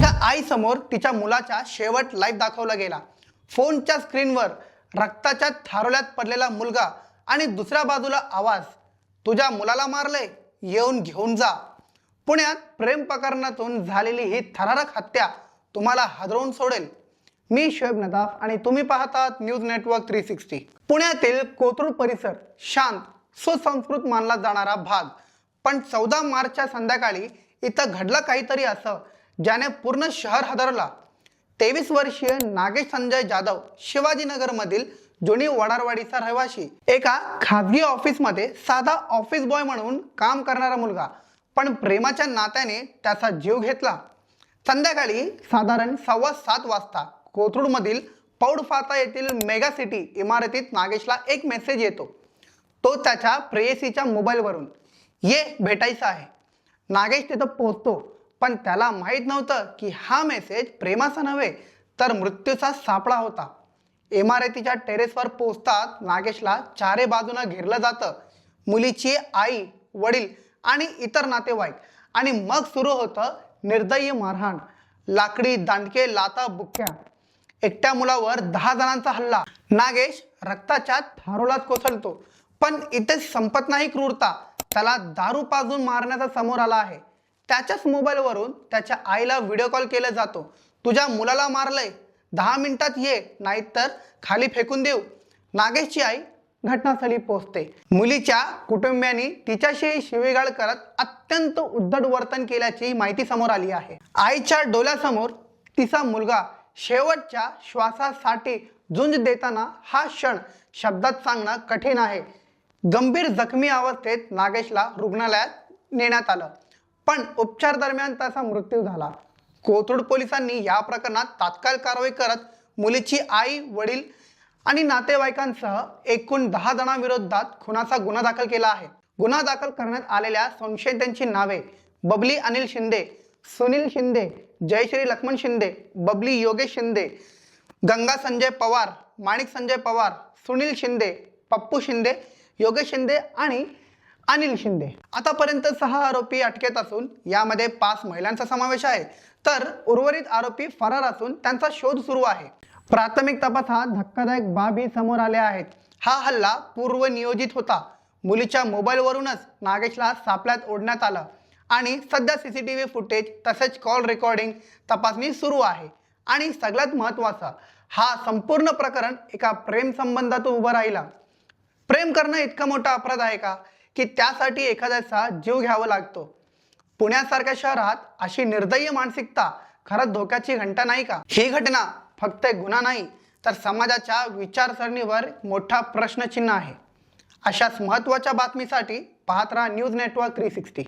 एका आईसमोर तिच्या मुलाचा शेवट लाईव्ह दाखवला गेला। फोनच्या स्क्रीनवर रक्ताच्या थारोळ्यात पडलेला मुलगा आणि दुसऱ्या बाजूला आवाज, तुझ्या मुलाला मारले, येऊन घेऊन जा। पुण्यात प्रेम प्रकरणातून झालेली ही थरारक हत्या तुम्हाला हादरवून सोडेल। मी शोएब नदाफ आणि तुम्ही पाहतात न्यूज नेटवर्क 360। पुण्यातील कोथरूड परिसर शांत सुसंस्कृत मानला जाणारा भाग, पण 14 मार्चच्या संध्याकाळी इथं घडलं काहीतरी असं ज्याने पूर्ण शहर हादरला। 23 वर्षीय नागेश संजय जाधव शिवाजीनगर मधील जुनी वडारवाडीचा रहिवासी, एका खाजगी ऑफिसमध्ये साधा ऑफिस बॉय म्हणून काम करणारा मुलगा, पण प्रेमाच्या नात्याने त्याचा जीव घेतला। संध्याकाळी साधारण 7:15 वाजता कोथरूड मधील पौडफाटा येथील मेगा सिटी इमारतीत नागेशला एक मेसेज येतो। तो त्याच्या प्रेयसीच्या मोबाईलवरून, ये भेटायचं आहे। नागेश तिथं पोहोचतो, पण त्याला माहीत नव्हतं की हा मेसेज प्रेमाचा नव्हे तर मृत्यूचा सापळा होता। इमारतीच्या टेरेसवर पोहोचताच नागेशला चारे बाजूने घेरलं जातं, मुलीची आई, वडील आणि इतर नातेवाईक, आणि मग सुरू होतं निर्दयी मारहाण, लाकडी दांडके, लाथा बुक्क्या। एकट्या मुलावर 10 जणांचा हल्ला। नागेश रक्ताच्या थारोळ्यात कोसळतो, पण इथे संपत नाही क्रूरता। त्याला दारू पाजून मारण्याचा समोर आला आहे। त्याच्याच मोबाईलवरून त्याच्या आईला व्हिडिओ कॉल केला जातो, तुझ्या मुलाला मारलंय, 10 मिनिटात ये, नाहीतर खाली फेकून देऊ। नागेशची आई घटनास्थळी पोहोचते। मुलीच्या कुटुंबियांनी तिच्याशी शिवीगाळ करत अत्यंत उद्धट वर्तन केल्याची माहिती समोर आली आहे। आईच्या डोळ्यासमोर तिचा मुलगा शेवटच्या श्वासासाठी झुंज देताना हा क्षण शब्दात सांगणं कठीण आहे। गंभीर जखमी अवस्थेत नागेशला रुग्णालयात नेण्यात आलं, पण उपचार दरम्यान त्याचा मृत्यू झाला। कोथरूड पोलिसांनी या प्रकरणात तात्काळ कारवाई करत मुलीची आई, वडील आणि नातेवाईकांसह एकूण 10 जणांविरोधात खुनाचा गुन्हा दाखल केला आहे। गुन्हा दाखल करण्यात आलेल्या संशयितांची नावे बबली अनिल शिंदे, सुनील शिंदे, जयश्री लक्ष्मण शिंदे, बबली योगेश शिंदे, गंगा संजय पवार, माणिक संजय पवार, सुनील शिंदे, पप्पू शिंदे, योगेश शिंदे आणि अनिल शिंदे। आतापर्यंत 6 आरोपी अटकेत असून यामध्ये 5 महिलांचा समावेश आहे, तर उर्वरित आरोपी फरार असून त्यांचा शोध सुरू आहे। प्राथमिक तपासात धक्कादायक बाबी समोर आल्या आहेत। हा हल्ला पूर्व नियोजित होता। मुलीच्या मोबाईलवरूनच नागेशला सापळ्यात ओढण्यात आलं आणि सध्या सीसीटीव्ही फुटेज तसेच कॉल रेकॉर्डिंग तपासणी सुरू आहे। आणि सगळ्यात महत्त्वाचं, हा संपूर्ण प्रकरण एका प्रेम संबंधातून उभं राहिला। प्रेम करणं इतका मोठा अपराध आहे का की त्यासाठी एखाद्याचा जीव घ्यावा लागतो? पुण्यासारख्या शहरात अशी निर्दयी मानसिकता खरंच धोक्याची घंटा नाही का? ही घटना फक्त एक गुन्हा नाही, तर समाजाच्या विचारसरणीवर मोठा प्रश्नचिन्ह आहे। अशाच महत्त्वाच्या बातमीसाठी पाहत राहा न्यूज नेटवर्क 360।